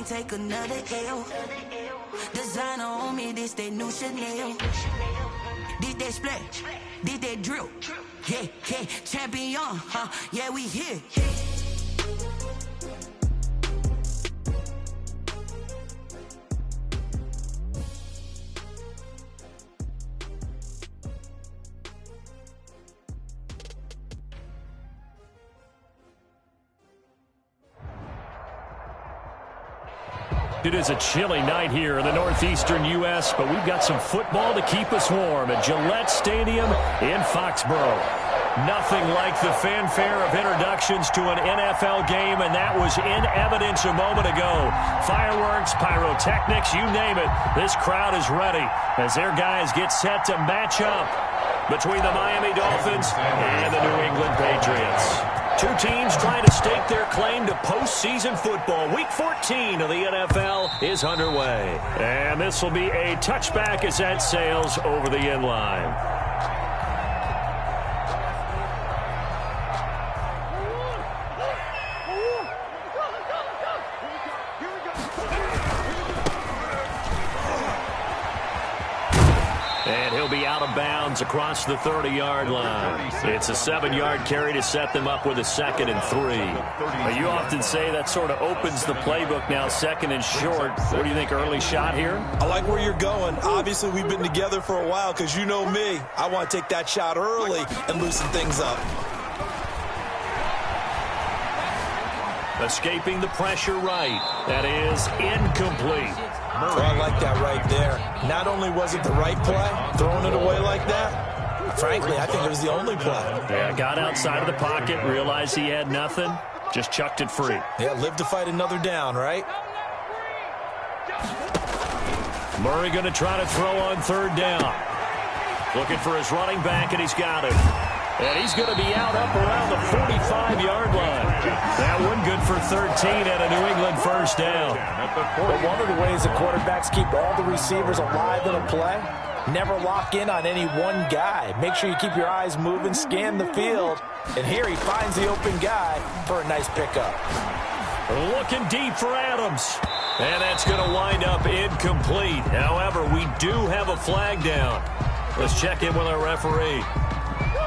can't take another L. Designer on me, this that new Chanel. Did that splash, did that drill. Yeah, yeah, champion, huh? Yeah, we here. It is a chilly night here in the northeastern U.S., but we've got some football to keep us warm at Gillette Stadium in Foxborough. Nothing like the fanfare of introductions to an NFL game, and that was in evidence a moment ago. Fireworks, pyrotechnics, you name it. This crowd is ready as their guys get set to match up between the Miami Dolphins and the New England Patriots. Two teams trying to stake their claim to postseason football. Week 14 of the NFL is underway. And this will be a touchback as that sails over the end line. And he'll be out of bounds across the 30-yard line. It's a 7-yard carry to set them up with a 2nd and 3. You often say that sort of opens the playbook now, 2nd and short. What do you think, early shot here? I like where you're going. Obviously, we've been together for a while because you know me. I want to take that shot early and loosen things up. Escaping the pressure right. That is incomplete. Oh, I like that right there. Not only was it the right play, throwing it away like that, frankly, I think it was the only play. Yeah, got outside of the pocket, realized he had nothing, just chucked it free. Yeah, live to fight another down, right? Murray going to try to throw on 3rd down. Looking for his running back, and he's got it. And he's going to be out up around the 45-yard line. That one good for 13 and a New England 1st down. But one of the ways the quarterbacks keep all the receivers alive in a play, never lock in on any one guy. Make sure you keep your eyes moving, scan the field. And here he finds the open guy for a nice pickup. Looking deep for Adams. And that's going to wind up incomplete. However, we do have a flag down. Let's check in with our referee.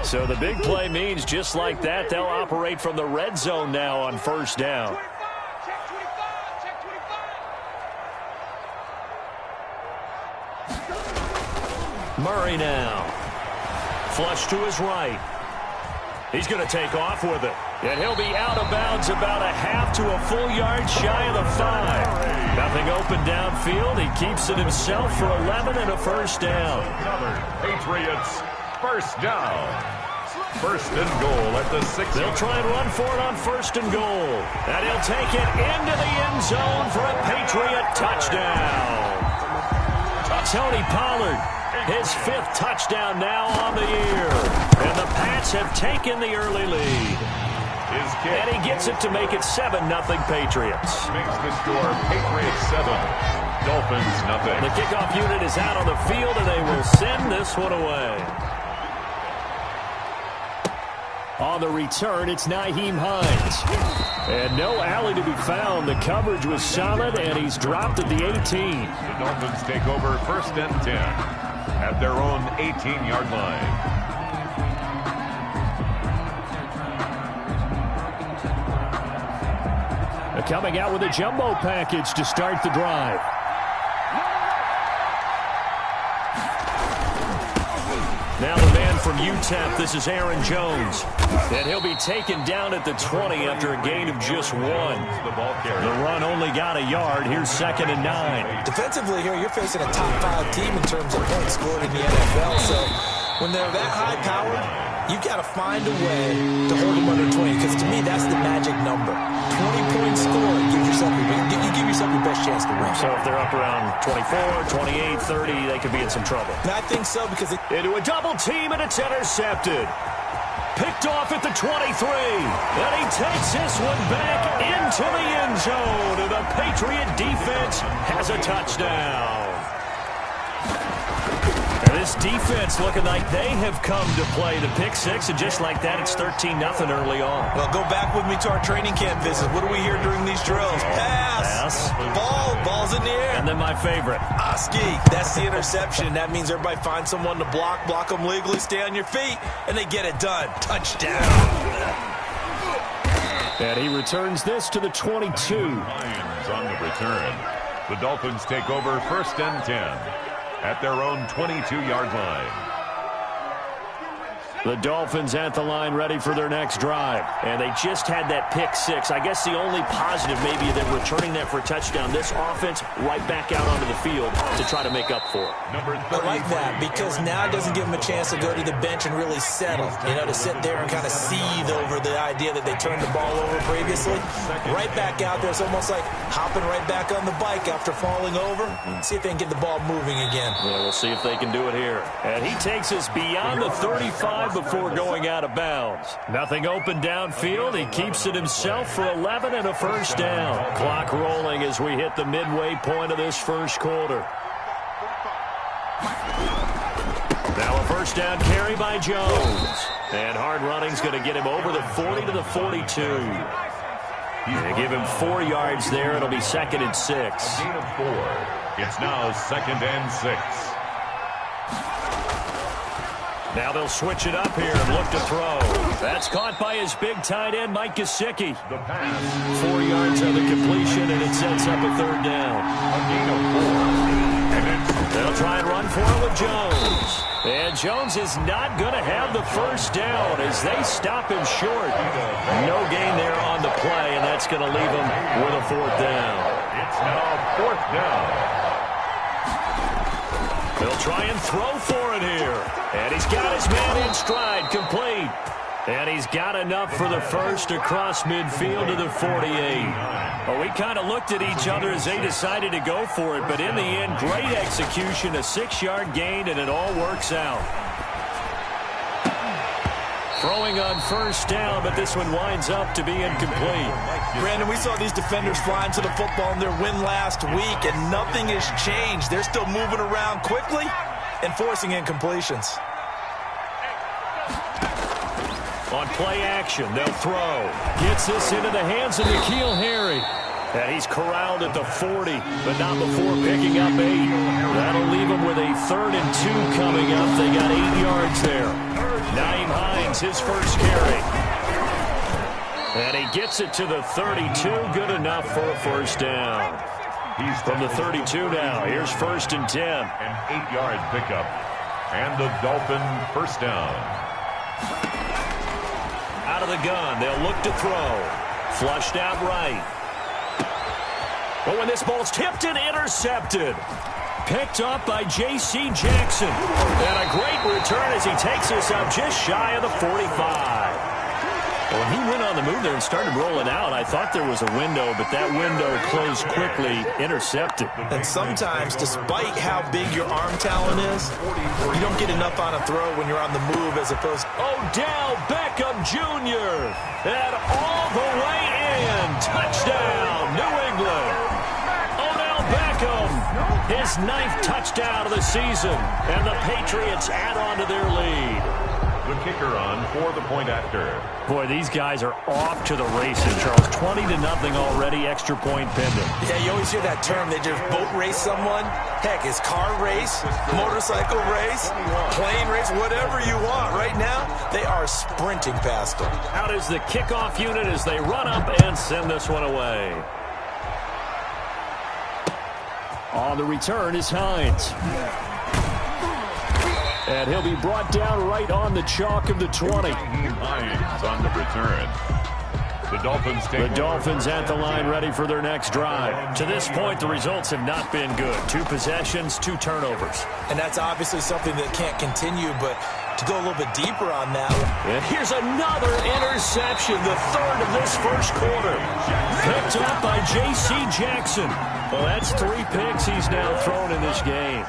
So the big play means just like that, they'll operate from the red zone now on 1st down. Murray now. Flush to his right. He's going to take off with it. And he'll be out of bounds about a half to a full yard shy of the 5. Nothing open downfield. He keeps it himself for 11 and a 1st down. Patriots, 1st down. 1st and goal at the 6. They'll try and run for it on 1st and goal. And he'll take it into the end zone for a Patriot touchdown. Tony Pollard, his 5th touchdown now on the year. And the Pats have taken the early lead. And he gets it to make it 7-0 Patriots. Makes the score Patriots 7, Dolphins 0. The kickoff unit is out on the field, and they will send this one away. On the return, it's Nyheim Hines. And no alley to be found. The coverage was solid, and he's dropped at the 18. The Dolphins take over 1st and 10 at their own 18-yard line. They're coming out with a jumbo package to start the drive. Now the man from UTEP, this is Aaron Jones. And he'll be taken down at the 20 after a gain of just 1. The run only got a yard. Here's 2nd and 9. Defensively here, you're facing a top 5 team in terms of points scored in the NFL. So when they're that high-powered, you got to find a way to hold them under 20. Because to me, that's the magic number. 20-point score, you give yourself your best chance to win. So if they're up around 24, 28, 30, they could be in some trouble. I think so because into a double team, and it's intercepted. Picked off at the 23. And he takes this one back into the end zone. And the Patriot defense has a touchdown. And this defense looking like they have come to play. The pick six, and just like that, it's 13-0 early on. Well, go back with me to our training camp visit. What do we hear during these drills? Pass. Ball's in the air. And then my favorite. Oski, that's the interception. That means everybody finds someone to block them legally, stay on your feet, and they get it done. Touchdown. And he returns this to the 22. Lions on the return. The Dolphins take over 1st and 10 at their own 22-yard line. The Dolphins at the line ready for their next drive. And they just had that pick six. I guess the only positive maybe that returning that for a touchdown. This offense right back out onto the field to try to make up for it. I like that because now it doesn't give them a chance to go to the bench and really settle. To sit there and kind of seethe over the idea that they turned the ball over previously. Right back out there. It's almost like hopping right back on the bike after falling over. See if they can get the ball moving again. Yeah, we'll see if they can do it here. And he takes us beyond the 35 before going out of bounds. Nothing open downfield. He keeps it himself for 11 and a first down. Clock rolling as we hit the midway point of this first quarter. Now a first down carry by Jones. And hard running's going to get him over the 40 to the 42. They give him 4 yards there. It'll be 2nd and 6. A gain of 4. It's now 2nd and 6. Now they'll switch it up here and look to throw. That's caught by his big tight end, Mike Gesicki. The pass. 4 yards on the completion, and it sets up a 3rd down. A gain of 4. And They'll try and run for it with Jones. And Jones is not going to have the first down as they stop him short. No gain there on the play, and that's going to leave him with a 4th down. it's now 4th down. They'll try and throw for it here. And he's got his man in stride, complete. And he's got enough for the first across midfield to the 48. Well, we kind of looked at each other as they decided to go for it. But in the end, great execution, a 6-yard gain, and it all works out. Throwing on first down, but this one winds up to be incomplete. Brandon, we saw these defenders flying to the football in their win last week, and nothing has changed. They're still moving around quickly and forcing incompletions. On play action, they'll throw. Gets this into the hands of N'Keal Harry. And he's corralled at the 40, but not before picking up 8. That'll leave him with a 3rd and 2 coming up. They got 8 yards there. Nyheim Hines, his first carry. And he gets it to the 32. Good enough for a first down. He's from the 32 now. Here's 1st and 10. An 8-yard pickup. And the Dolphin first down. Out of the gun, they'll look to throw. Flushed out right. But when this ball's tipped and intercepted. Picked up by J.C. Jackson. And a great return as he takes us up just shy of the 45. Well, he went on the move there and started rolling out. I thought there was a window, but that window closed quickly, intercepted. And sometimes, despite how big your arm talent is, you don't get enough on a throw when you're on the move as opposed to Odell Beckham Jr. And all the way in. Touchdown, New England. Odell Beckham, his 9th touchdown of the season. And the Patriots add on to their lead. The kicker on for the point after. Boy, these guys are off to the races, Charles. 20-0 already, extra point pending. Yeah, you always hear that term. They just boat race someone. Heck, it's car race, motorcycle race, plane race, whatever you want. Right now, they are sprinting past them. Out is the kickoff unit as they run up and send this one away. On the return is Hines. And he'll be brought down right on the chalk of the 20. Hines on the return. The Dolphins at the line ready for their next drive. To this point, the results have not been good. 2 possessions, 2 turnovers. And that's obviously something that can't continue, but to go a little bit deeper on that. And here's another interception, the 3rd of this first quarter. Picked up by J.C. Jackson. Well, that's 3 picks he's now thrown in this game.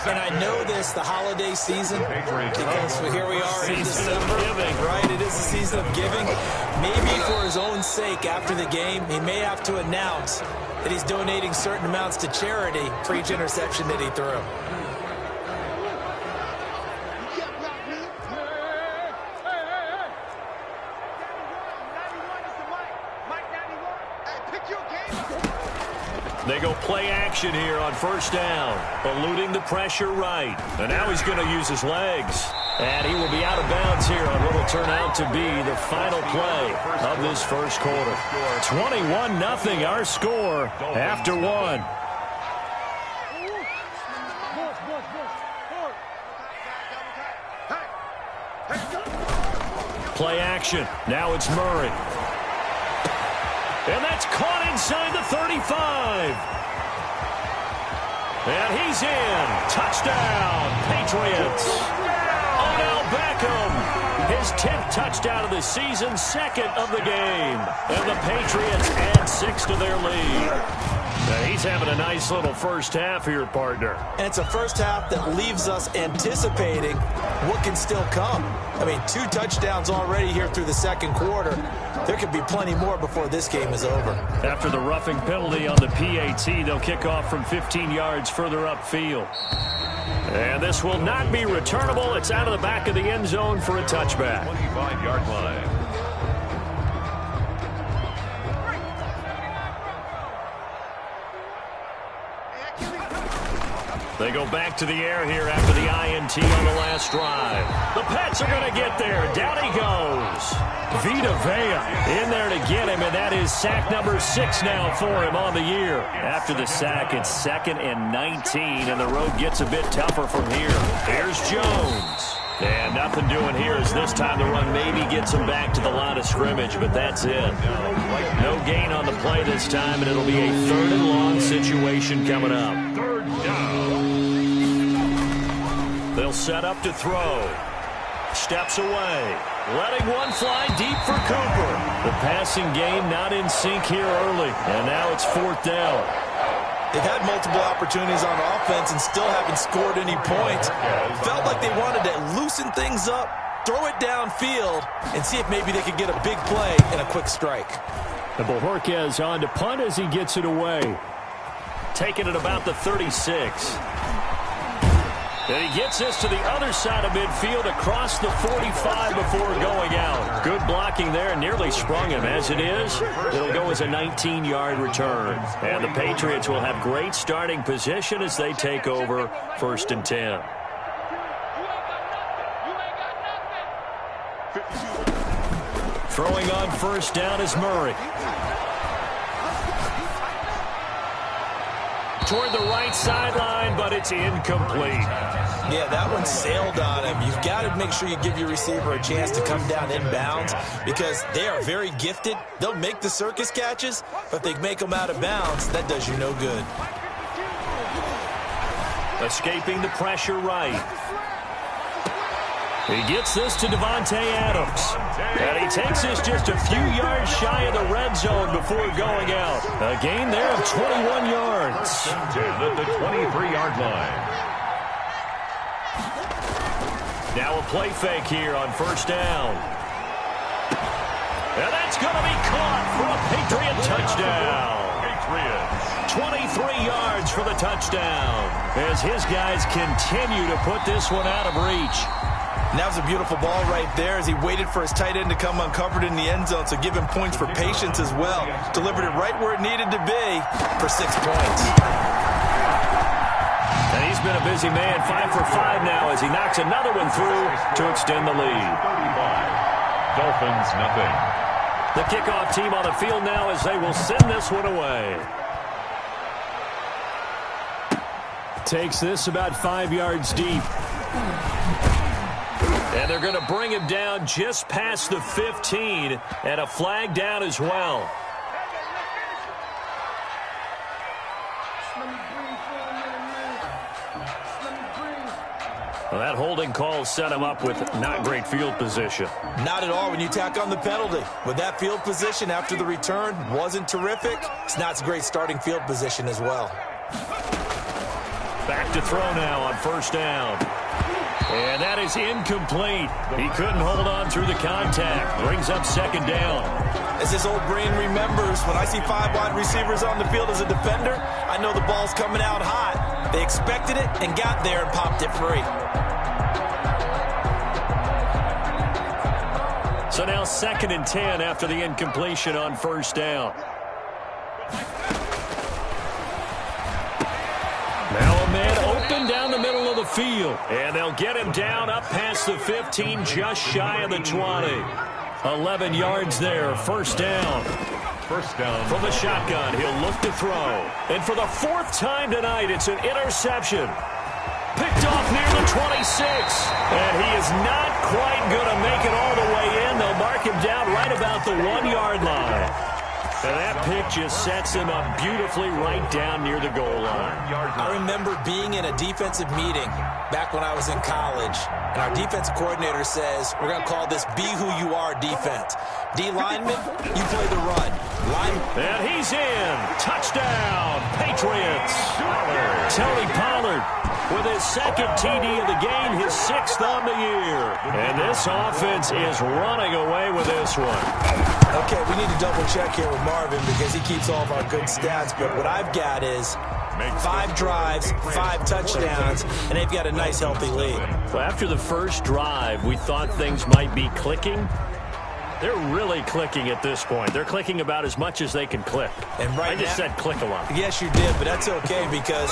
And I know this, the holiday season, because here we are in December, right? It is the season of giving. Maybe for his own sake, after the game, he may have to announce that he's donating certain amounts to charity for each interception that he threw. They go play action here on first down, eluding the pressure right. And now he's going to use his legs. And he will be out of bounds here on what will turn out to be the final play of this first quarter. 21-0 our score after one. Play action. Now it's Murray. And that's caught inside the 35. And he's in. Touchdown, Patriots. Odell Beckham, his 10th touchdown of the season, second of the game. And the Patriots add 6 to their lead. Now he's having a nice little first half here, partner. And it's a first half that leaves us anticipating what can still come. I mean, 2 touchdowns already here through the second quarter. There could be plenty more before this game is over. After the roughing penalty on the PAT, they'll kick off from 15 yards further upfield. And this will not be returnable. It's out of the back of the end zone for a touchback. 25-yard line. They go back to the air here after the INT on the last drive. The Pets are going to get there. Down he goes. Vita Vea in there to get him, and that is sack number 6 now for him on the year. After the sack, it's 2nd and 19, and the road gets a bit tougher from here. Here's Jones. And nothing doing here as this time the run maybe gets him back to the line of scrimmage, but that's it. No gain on the play this time, and it'll be a 3rd and long situation coming up. 3rd down. They'll set up to throw. Steps away. Letting one fly deep for Cooper. The passing game not in sync here early, and now it's 4th down. They've had multiple opportunities on offense and still haven't scored any points. Felt like they wanted to loosen things up, throw it downfield, and see if maybe they could get a big play and a quick strike. And Bojorquez on to punt as he gets it away. Taking it about the 36. And he gets this to the other side of midfield across the 45 before going out. Good blocking there, nearly sprung him. As it is, it'll go as a 19-yard return. And the Patriots will have great starting position as they take over 1st and 10. Throwing on first down is Murray. Toward the right sideline, but it's incomplete. Yeah, that one sailed on him. You've got to make sure you give your receiver a chance to come down inbounds because they are very gifted. They'll make the circus catches, but if they make them out of bounds, that does you no good. Escaping the pressure right. He gets this to Devontae Adams. And he takes this just a few yards shy of the red zone before going out. A gain there of 21 yards. At the 23-yard line. Now a play fake here on first down. And that's going to be caught for a Patriot touchdown. Patriots. 23 yards for the touchdown as his guys continue to put this one out of reach. And that was a beautiful ball right there as he waited for his tight end to come uncovered in the end zone, so give him points for patience as well. Delivered it right where it needed to be for 6 points. And he's been a busy man, 5 for 5 now as he knocks another one through to extend the lead. 35. Dolphins, nothing. The kickoff team on the field now as they will send this one away. Takes this about 5 yards deep. And they're going to bring him down just past the 15, and a flag down as well. Well, that holding call set him up with not great field position. Not at all when you tack on the penalty. With that field position after the return wasn't terrific, it's not a great starting field position as well. Back to throw now on first down. And that is incomplete. He couldn't hold on through the contact. Brings up second down. As his old brain remembers, when I see 5 wide receivers on the field as a defender, I know the ball's coming out hot. They expected it and got there and popped it free. So now 2nd and 10 after the incompletion on first down. Now a man open down the middle of the field. And they'll get him down up past the 15, just shy of the 20. 11 yards there, first down. First down. From the shotgun, he'll look to throw. And for the fourth time tonight, it's an interception. Picked off near the 26. And he is not quite going to make it all the way in. They'll mark him down right about the 1-yard line. And that pick just sets him up beautifully right down near the goal line. I remember being in a defensive meeting back when I was in college, and our defensive coordinator says, we're going to call this Be Who You Are defense. D lineman, you play the run. And he's in. Touchdown, Patriots. Tony Pollard with his second TD of the game, his 6th on the year. And this offense is running away with this one. Okay, we need to double check here with Marvin because he keeps all of our good stats. But what I've got is 5 drives, 5 touchdowns, and they've got a nice, healthy lead. Well, after the first drive, we thought things might be clicking. They're really clicking at this point. They're clicking about as much as they can click. And right I just said click a lot. Yes, you did, but that's okay because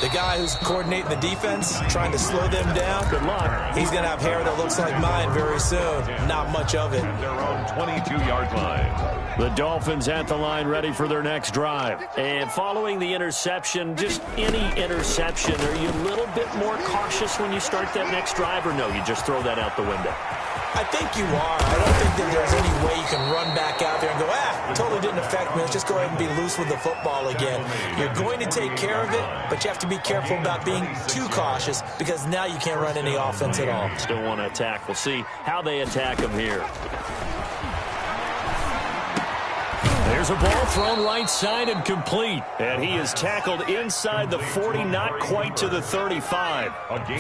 the guy who's coordinating the defense, trying to slow them down, good luck. He's going to have hair that looks like mine very soon. Not much of it. Their own 22-yard line. The Dolphins at the line ready for their next drive. And following the interception, just any interception, are you a little bit more cautious when you start that next drive, or no, you just throw that out the window? I think you are. I don't think that there's any way you can run back out there and go, totally didn't affect me. Let's just go ahead and be loose with the football again. You're going to take care of it, but you have to be careful about being too cautious because now you can't run any offense at all. Still want to attack. We'll see how they attack him here. There's a ball thrown right side and complete. And he is tackled inside the 40, not quite to the 35.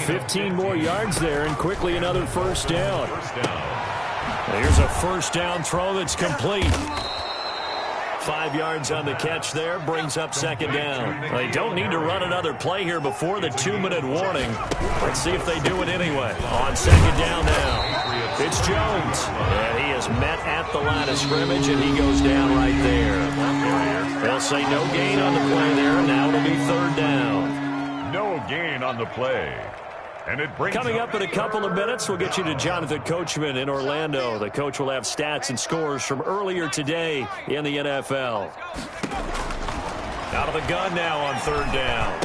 15 more yards there, and quickly another first down. Here's a first down throw that's complete. 5 yards on the catch there, brings up second down. They don't need to run another play here before the 2-minute warning. Let's see if they do it anyway. On second down now. It's Jones. And he is met at the line of scrimmage, and he goes down right there. They'll say no gain on the play there. Now it'll be third down. No gain on the play. And it brings Coming up in a couple of minutes, we'll get you to Jonathan Coachman in Orlando. The coach will have stats and scores from earlier today in the NFL. Out of the gun now on third down.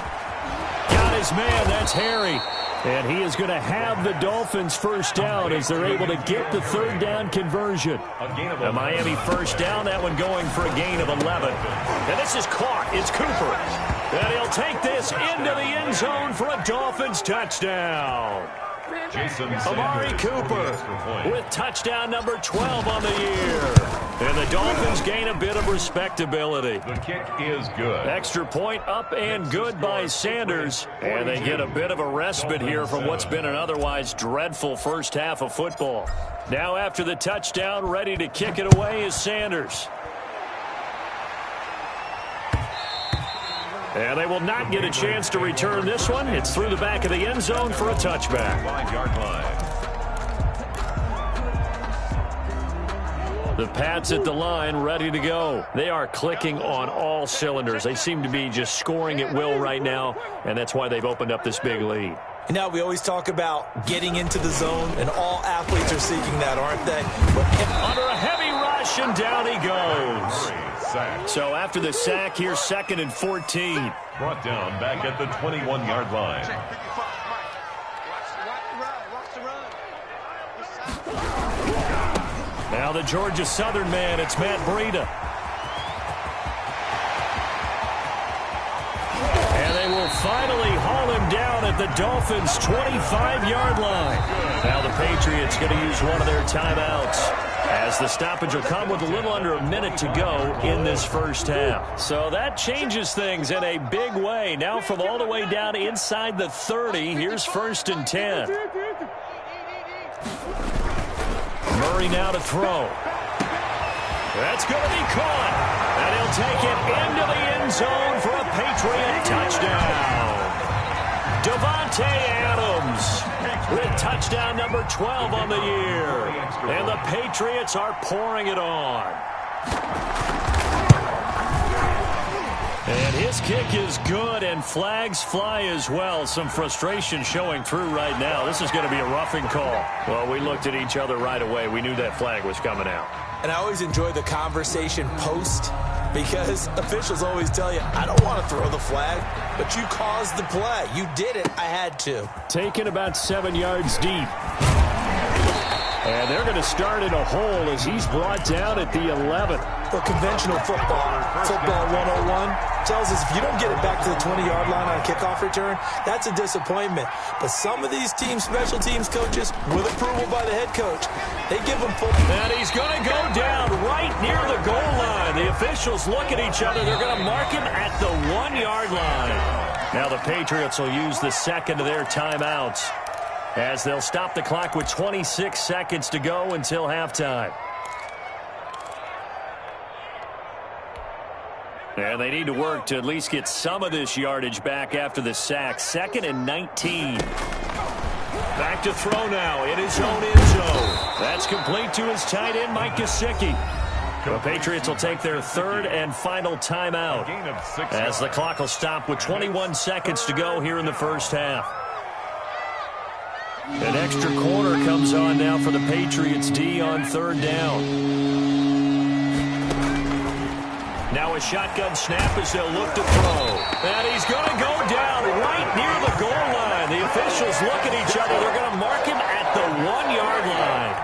Got his man, that's Harry. And he is going to have the Dolphins first down as they're able to get the third down conversion. The Miami first down, that one going for a gain of 11. And this is caught. It's Cooper. And he'll take this into the end zone for a Dolphins touchdown. Amari Cooper with touchdown number 12 on the year. And the Dolphins gain a bit of respectability. The kick is good. Extra point up and good by Sanders. And they get a bit of a respite here from what's been an otherwise dreadful first half of football. Now after the touchdown, ready to kick it away is Sanders. And they will not get a chance to return this one. It's through the back of the end zone for a touchback. 5-yard line. The Pats at the line, ready to go. They are clicking on all cylinders. They seem to be just scoring at will right now, and that's why they've opened up this big lead. Now, we always talk about getting into the zone, and all athletes are seeking that, aren't they? Under a heavy rush, and down he goes. So after the sack, here's 2nd and 14. Brought down back at the 21-yard line. Now the Georgia Southern man, it's Matt Breida. And they will finally haul him down at the Dolphins' 25-yard line. Now the Patriots going to use one of their timeouts, as the stoppage will come with a little under a minute to go in this first half. So that changes things in a big way. Now from all the way down inside the 30, here's 1st and 10. Murray now to throw. That's going to be caught. And he'll take it into the end zone for a Patriot touchdown. Devontae Adams with touchdown number 12 on the year. And the Patriots are pouring it on. And his kick is good, and flags fly as well. Some frustration showing through right now. This is going to be a roughing call. Well, we looked at each other right away. We knew that flag was coming out. And I always enjoy the conversation post, because officials always tell you, I don't want to throw the flag, but you caused the play. You did it. I had to. Taken about 7 yards deep. And they're going to start in a hole as he's brought down at the 11. For conventional football 101 tells us if you don't get it back to the 20-yard line on a kickoff return, that's a disappointment. But some of these special teams coaches, with approval by the head coach, they give them full. And he's going to go down right near the goal line. The officials look at each other. They're going to mark him at the 1-yard line. Now the Patriots will use the second of their timeouts, as they'll stop the clock with 26 seconds to go until halftime. And they need to work to at least get some of this yardage back after the sack. 2nd and 19. Back to throw now in his own end zone. That's complete to his tight end, Mike Gesicki. The Patriots will take their 3rd and final timeout, as the clock will stop with 21 seconds to go here in the first half. An extra corner comes on now for the Patriots D on 3rd down. Now a shotgun snap as they'll look to throw. And he's going to go down right near the goal line. The officials look at each other. They're going to mark him at the 1-yard line.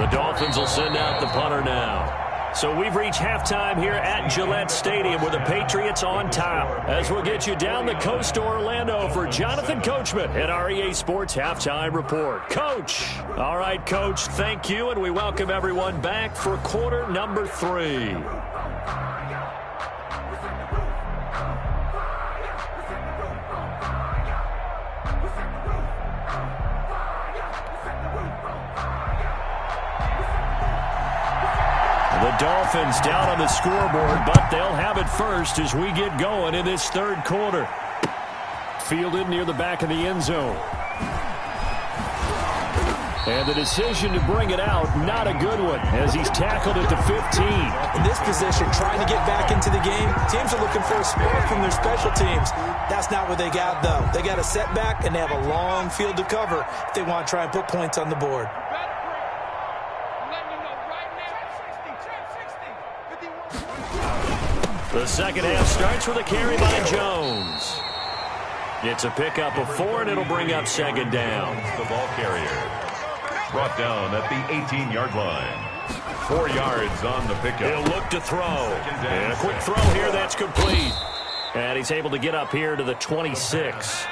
The Dolphins will send out the punter now. So we've reached halftime here at Gillette Stadium with the Patriots on top. As we'll get you down the coast to Orlando for Jonathan Coachman at our EA Sports Halftime Report. Coach. All right, Coach, thank you, and we welcome everyone back for quarter number 3. The Dolphins down on the scoreboard, but they'll have it first as we get going in this 3rd quarter. Fielded near the back of the end zone. And the decision to bring it out, not a good one, as he's tackled at the 15. In this position, trying to get back into the game, teams are looking for a spark from their special teams. That's not what they got, though. They got a setback, and they have a long field to cover if they want to try and put points on the board. The second half starts with a carry by Jones. It's a pickup of 4, and it'll bring up 2nd down. The ball carrier brought down at the 18-yard line. 4 yards on the pickup. He'll look to throw. And a quick throw here that's complete. And he's able to get up here to the 26.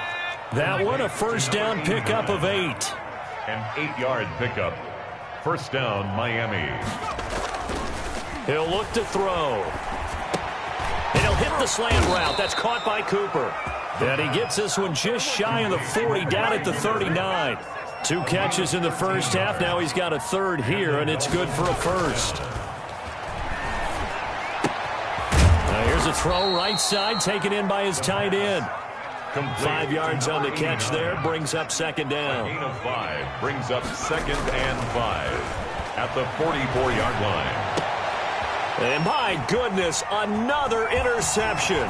That one a first down pickup of 8. An 8-yard pickup. First down, Miami. He'll look to throw. And he'll hit the slant route. That's caught by Cooper. And he gets this one just shy of the 40, down at the 39. 2 catches in the first half. Now he's got a 3rd here, and it's good for a first. Now here's a throw right side, taken in by his tight end. 5 yards on the catch there, brings up 2nd down. A gain of 5 brings up 2nd and 5 at the 44-yard line. And my goodness, another interception.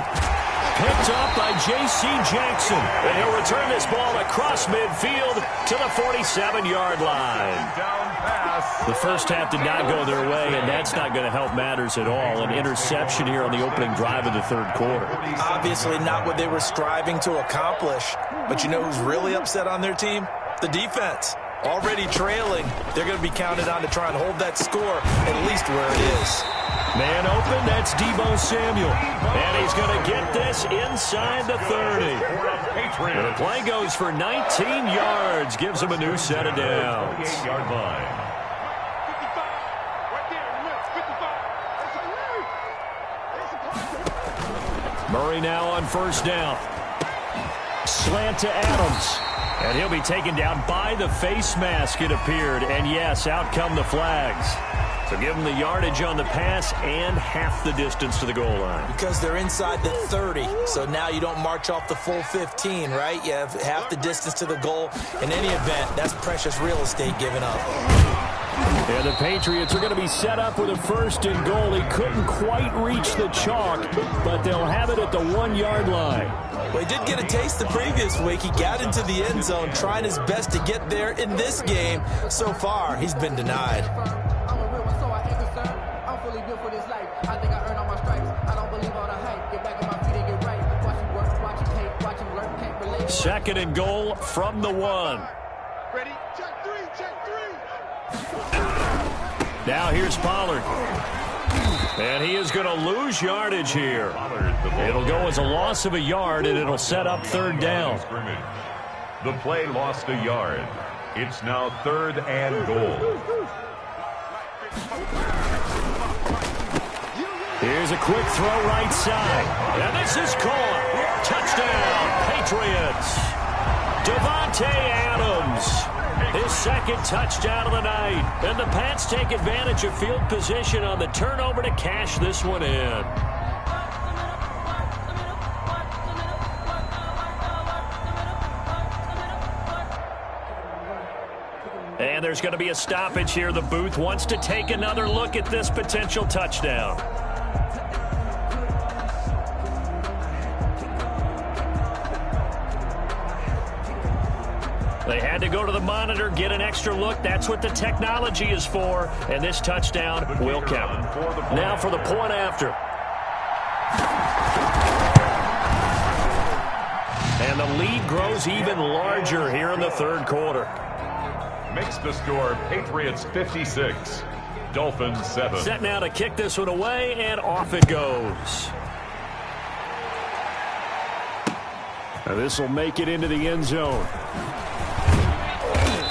Picked up by J.C. Jackson. And he'll return this ball across midfield to the 47-yard line. The first half did not go their way, and that's not going to help matters at all. An interception here on the opening drive of the 3rd quarter. Obviously not what they were striving to accomplish. But you know who's really upset on their team? The defense. Already trailing. They're going to be counted on to try and hold that score at least where it is. Man open, that's Deebo Samuel. And he's going to get this inside the 30. And the play goes for 19 yards, gives him a new set of downs. 8-yard line. Murray now on first down. Slant to Adams. And he'll be taken down by the face mask, it appeared. And yes, out come the flags. So give them the yardage on the pass and half the distance to the goal line. Because they're inside the 30, so now you don't march off the full 15, right? You have half the distance to the goal. In any event, that's precious real estate given up. And the Patriots are going to be set up with a 1st and goal. He couldn't quite reach the chalk, but they'll have it at the 1-yard line. Well, he did get a taste the previous week. He got into the end zone, trying his best to get there in this game. So far, he's been denied. I'm a real one, so I ain't concerned. I'm fully built for this life. I think I earned all my stripes. I don't believe all the hype. Get back on my feet and get right. Watch him work, watch him hate, watch him learn, can't relate. 2nd and goal from the 1. Ready? Check 3, check 3. Now here's Pollard. And he is going to lose yardage here. It'll go as a loss of a yard, and it'll set up 3rd down. The play lost a yard. It's now 3rd and goal. Here's a quick throw right side. And this is caught. Touchdown, Patriots. Devontae Adams. His 2nd touchdown of the night. And the Pats take advantage of field position on the turnover to cash this one in. And there's going to be a stoppage here. The booth wants to take another look at this potential touchdown. They had to go to the monitor, get an extra look. That's what the technology is for. And this touchdown will count. Now for the point after. And the lead grows even larger here in the 3rd quarter. Makes the score Patriots 56, Dolphins 7. Set now to kick this one away, and off it goes. Now this will make it into the end zone.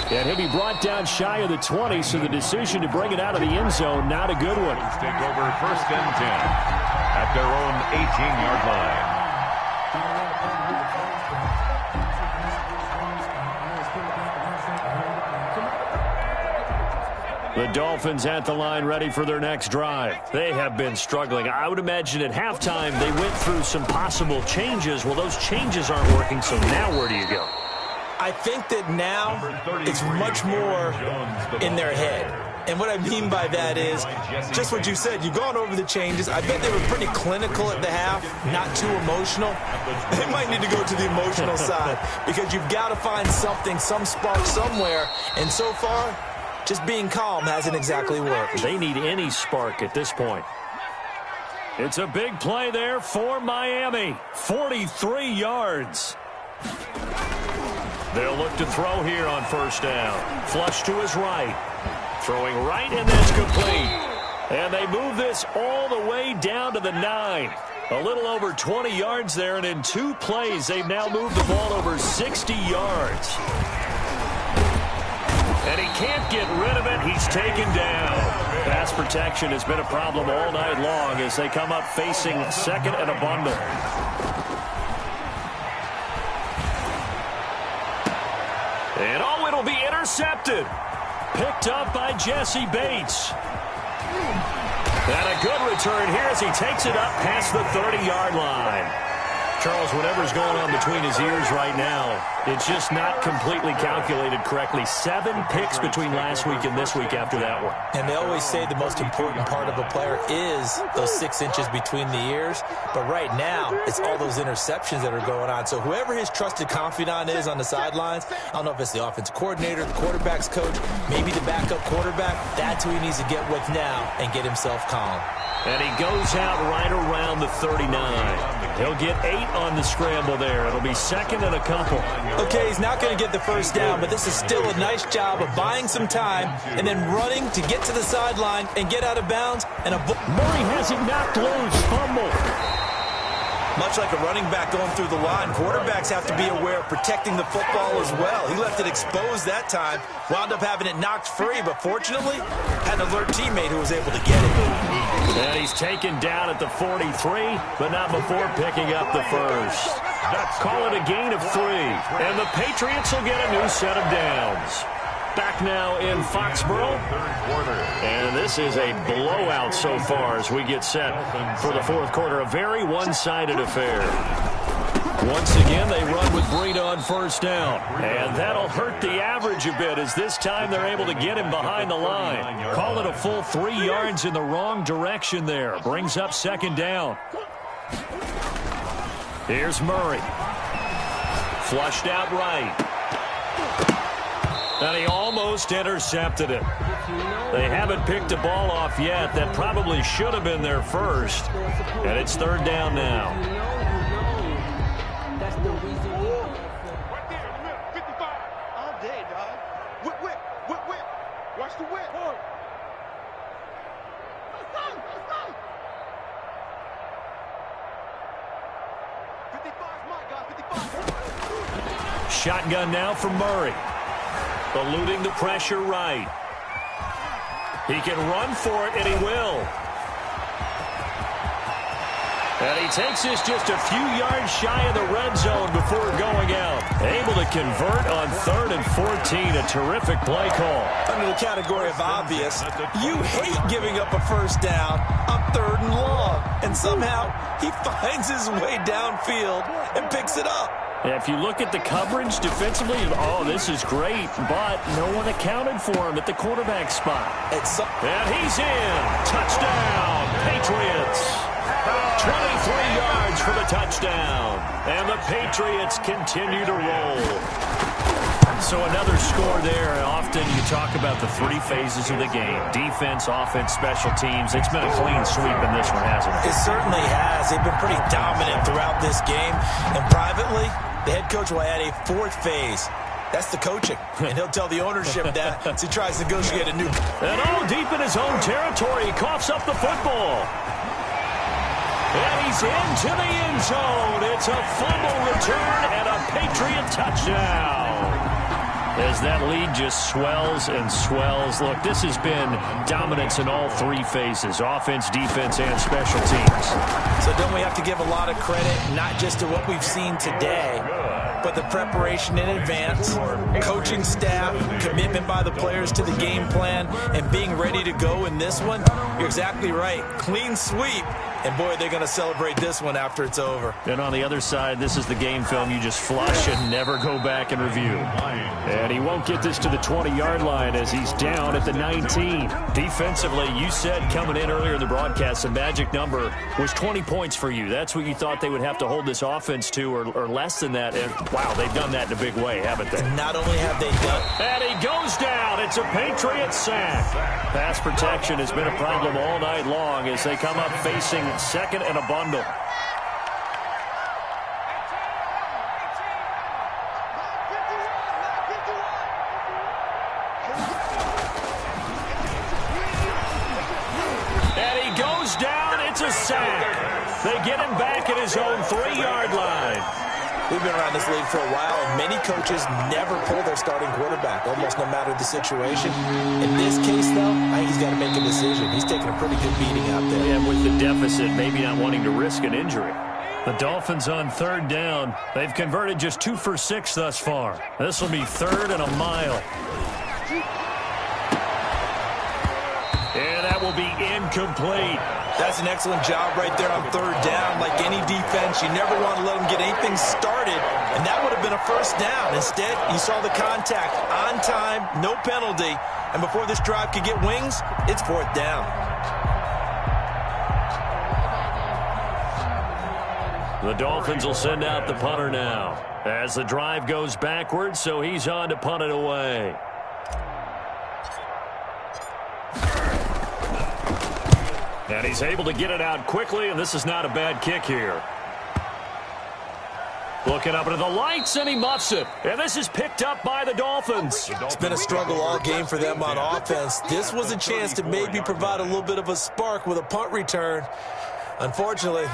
And he'll be brought down shy of the 20, so the decision to bring it out of the end zone, not a good one. Take over 1st and 10 at their own 18-yard line. The Dolphins at the line ready for their next drive. They have been struggling. I would imagine at halftime they went through some possible changes. Well, those changes aren't working, so now where do you go? I think that now it's much more in their head. And what I mean by that is just what you said. You've gone over the changes. I bet they were pretty clinical at the half, not too emotional. They might need to go to the emotional side because you've got to find something, some spark somewhere. And so far, just being calm hasn't exactly worked. They need any spark at this point. It's a big play there for Miami. 43 yards. They'll look to throw here on 1st down. Flush to his right. Throwing right, and that's complete. And they move this all the way down to the 9. A little over 20 yards there, and in 2 plays, they've now moved the ball over 60 yards. And he can't get rid of it. He's taken down. Pass protection has been a problem all night long as they come up facing 2nd and a bundle. And oh, it'll be intercepted. Picked up by Jesse Bates. And a good return here as he takes it up past the 30-yard line. Charles, whatever's going on between his ears right now, it's just not completely calculated correctly. 7 picks between last week and this week after that one. And they always say the most important part of a player is those 6 inches between the ears. But right now, it's all those interceptions that are going on. So whoever his trusted confidant is on the sidelines, I don't know if it's the offensive coordinator, the quarterback's coach, maybe the backup quarterback, that's who he needs to get with now and get himself calm. And he goes out right around the 39. He'll get 8 on the scramble there. It'll be 2nd and a couple. Okay, he's not going to get the 1st down, but this is still a nice job of buying some time and then running to get to the sideline and get out of bounds. And Murray has it knocked loose. Fumble. Much like a running back going through the line, quarterbacks have to be aware of protecting the football as well. He left it exposed that time, wound up having it knocked free, but fortunately, had an alert teammate who was able to get it. And he's taken down at the 43, but not before picking up the 1st. Call it a gain of 3, and the Patriots will get a new set of downs. back now in Foxborough. And this is a blowout so far as we get set for the fourth quarter. A very one-sided affair. Once again, they run with Breida on first down. And that'll hurt the average a bit as this time they're able to get him behind the line. Call it a full 3 yards in the wrong direction there. Brings up second down. Here's Murray. Flushed out right. And he almost intercepted it. They haven't picked a ball off yet. That probably should have been their first. And it's third down now. That's the reason we right there in the middle, 55. All day, dog. Whip, whip, whip, whip. Watch the whip. Let's go, let's go. 55's my guy, 55. Shotgun now from Murray. Eluding the pressure right. He can run for it, and he will. And he takes this just a few yards shy of the red zone before going out. Able to convert on 3rd and 14. A terrific play call. Under the category of obvious, you hate giving up a first down on 3rd and long. And somehow he finds his way downfield and picks it up. If you look at the coverage defensively, oh, this is great, but no one accounted for him at the quarterback spot. And he's in. Touchdown, Patriots. 23 yards for the touchdown. And the Patriots continue to roll. So another score there. Often you talk about the 3 phases of the game. Defense, offense, special teams. It's been a clean sweep in this one, hasn't it? It certainly has. They've been pretty dominant throughout this game. And privately, the head coach will add a 4th phase. That's the coaching. And he'll tell the ownership that as he tries to negotiate a new. And deep in his own territory, he coughs up the football. And he's into the end zone. It's a fumble return and a Patriot touchdown. As that lead just swells and swells. Look, this has been dominance in all 3 phases, offense, defense, and special teams. So don't we have to give a lot of credit, not just to what we've seen today, but the preparation in advance, coaching staff, commitment by the players to the game plan, and being ready to go in this one? You're exactly right. Clean sweep. And, boy, they're going to celebrate this one after it's over. And on the other side, this is the game film you just flush and never go back and review. And he won't get this to the 20-yard line as he's down at the 19. Defensively, you said coming in earlier in the broadcast, the magic number was 20 points for you. That's what you thought they would have to hold this offense to or less than that. And, wow, they've done that in a big way, haven't they? Not only have they done. And he goes down. It's a Patriot sack. Pass protection has been a problem all night long as they come up facing second and a bundle. And he goes down. It's a sack. They get him back at his own 3-yard line. We've been around this league for a while, and many coaches never pull their starting quarterback, almost no matter the situation. In this case, though, I think he's got to make a decision. He's taking a pretty good beating out there. And with the deficit, maybe not wanting to risk an injury. The Dolphins on 3rd down. They've converted just 2 for 6 thus far. This will be 3rd and a mile. And that will be incomplete. That's an excellent job right there on 3rd down. Like any defense, you never want to let them get anything started, and that would have been a first down. Instead, you saw the contact on time, no penalty, and before this drive could get wings, it's 4th down. The Dolphins will send out the punter now as the drive goes backwards, so he's on to punt it away. And he's able to get it out quickly, and this is not a bad kick here. Looking up into the lights, and he muffs it. And this is picked up by the Dolphins. It's been a struggle all game for them on offense. This was a chance to maybe provide a little bit of a spark with a punt return. Unfortunately,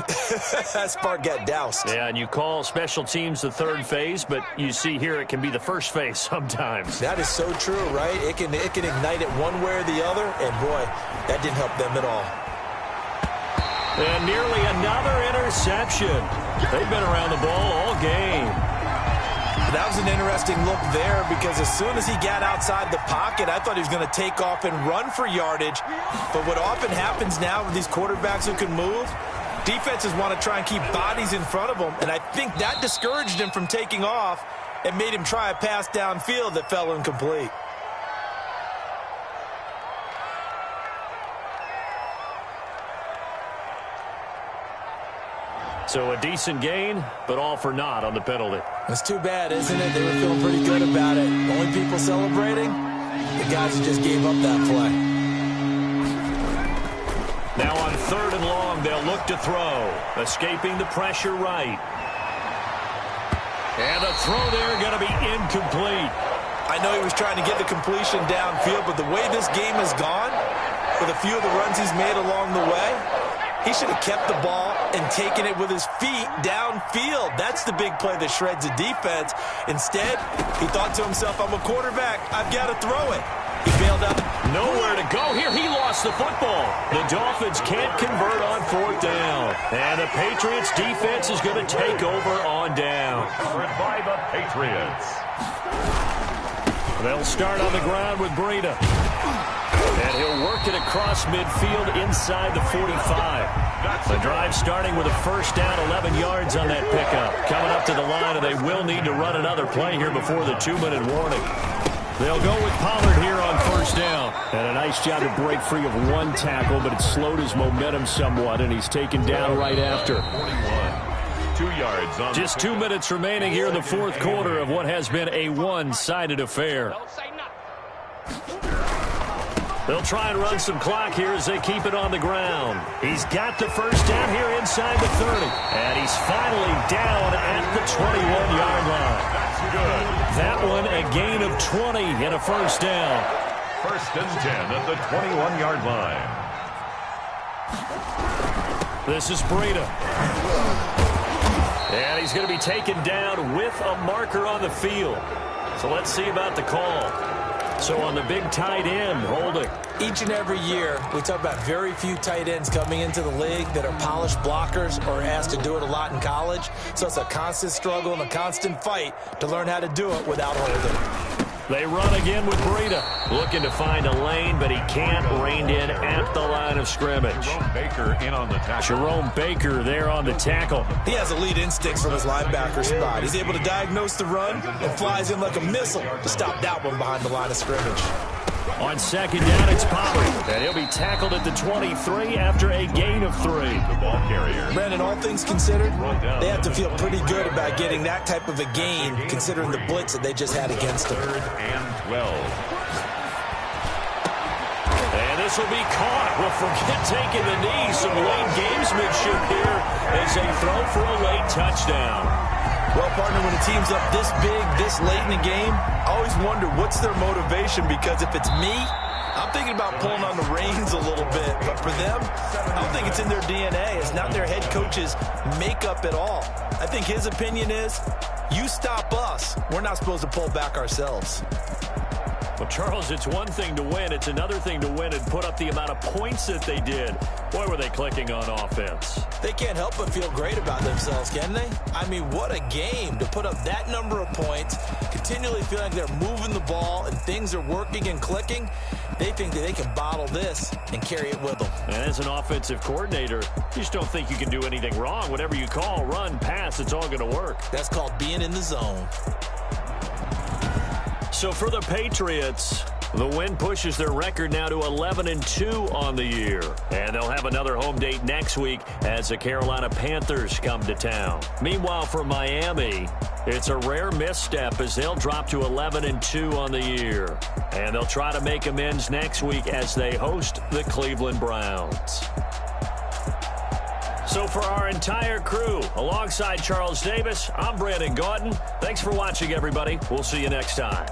that spark got doused. Yeah, and you call special teams the 3rd phase, but you see here it can be the 1st phase sometimes. That is so true, right? It can ignite it one way or the other, and boy, that didn't help them at all. And nearly another interception. They've been around the ball all game. That was an interesting look there because as soon as he got outside the pocket, I thought he was going to take off and run for yardage. But what often happens now with these quarterbacks who can move, defenses want to try and keep bodies in front of them, and I think that discouraged him from taking off and made him try a pass downfield that fell incomplete. So a decent gain, but all for naught on the penalty. It's too bad, isn't it? They were feeling pretty good about it. The only people celebrating, the guys who just gave up that play. Now on 3rd and long, they'll look to throw. Escaping the pressure right. And the throw there going to be incomplete. I know he was trying to get the completion downfield, but the way this game has gone, with a few of the runs he's made along the way, he should have kept the ball and taken it with his feet downfield. That's the big play that shreds the defense. Instead, he thought to himself, I'm a quarterback. I've got to throw it. He bailed out. Nowhere to go here. He lost the football. The Dolphins can't convert on 4th down. And the Patriots defense is going to take over on down. Covered by the Patriots. They'll start on the ground with Breida. And he'll work it across midfield inside the 45. The drive starting with a 1st down, 11 yards on that pickup. Coming up to the line, and they will need to run another play here before the 2-minute warning. They'll go with Pollard here on 1st down. And a nice job to break free of one tackle, but it slowed his momentum somewhat, and he's taken down right after. 41. 2 yards on. Just 2 minutes remaining here in the 4th quarter of what has been a one-sided affair. They'll try and run some clock here as they keep it on the ground. He's got the 1st down here inside the 30. And he's finally down at the 21-yard line. That's good. That one a gain of 20 and a 1st down. 1st and 10 at the 21-yard line. This is Breida. And he's going to be taken down with a marker on the field. So let's see about the call. So on the big tight end, holding. Each and every year, we talk about very few tight ends coming into the league that are polished blockers or asked to do it a lot in college. So it's a constant struggle and a constant fight to learn how to do it without holding. They run again with Breida. Looking to find a lane, but he can't. Reined in at the line of scrimmage. Jerome Baker in on the tackle. Jerome Baker there on the tackle. He has elite instincts from his linebacker spot. He's able to diagnose the run and flies in like a missile to stop that one behind the line of scrimmage. On 2nd down, it's Pollard. And he'll be tackled at the 23 after a gain of 3. The ball carrier. Brandon, all things considered, they have to feel pretty good about getting that type of a gain considering the blitz that they just had against them. 3rd and 12. And this will be caught. Well, forget taking the knee. Some late gamesmanship here as they throw for a late touchdown. Well, partner, when a team's up this big, this late in the game, I always wonder what's their motivation, because if it's me, I'm thinking about pulling on the reins a little bit. But for them, I don't think it's in their DNA. It's not their head coach's makeup at all. I think his opinion is, you stop us, we're not supposed to pull back ourselves. Well, Charles, it's one thing to win. It's another thing to win and put up the amount of points that they did. Boy, were they clicking on offense. They can't help but feel great about themselves, can they? I mean, what a game to put up that number of points, continually feeling like they're moving the ball and things are working and clicking. They think that they can bottle this and carry it with them. And as an offensive coordinator, you just don't think you can do anything wrong. Whatever you call, run, pass, it's all going to work. That's called being in the zone. So for the Patriots, the win pushes their record now to 11-2 on the year. And they'll have another home date next week as the Carolina Panthers come to town. Meanwhile, for Miami, it's a rare misstep as they'll drop to 11-2 on the year. And they'll try to make amends next week as they host the Cleveland Browns. So for our entire crew, alongside Charles Davis, I'm Brandon Gautin. Thanks for watching, everybody. We'll see you next time.